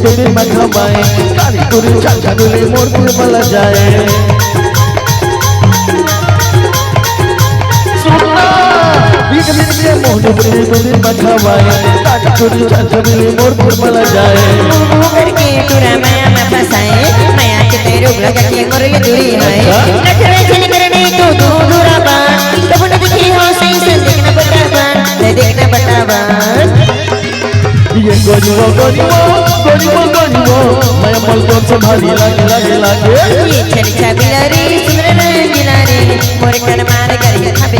তোদের মাথা বায়ে কালি করে চাচা গুলে মরতে বলা যায় मोहन बने তোদের মাথা বায়ে কালি করে চাচা গুলে মরতে বলা যায় करके तुरा माया में फंसाए माया के तेरे लगा के मरले दूरी है नखरे चल करने तो दूरा बात तब न दिखी हो सही से देखना बतावन देखना बतावन ये गरीब मैं मल को संभाली लागे ये चल बिलारी सुंदर बिलारी मोर कर मार कर खाबे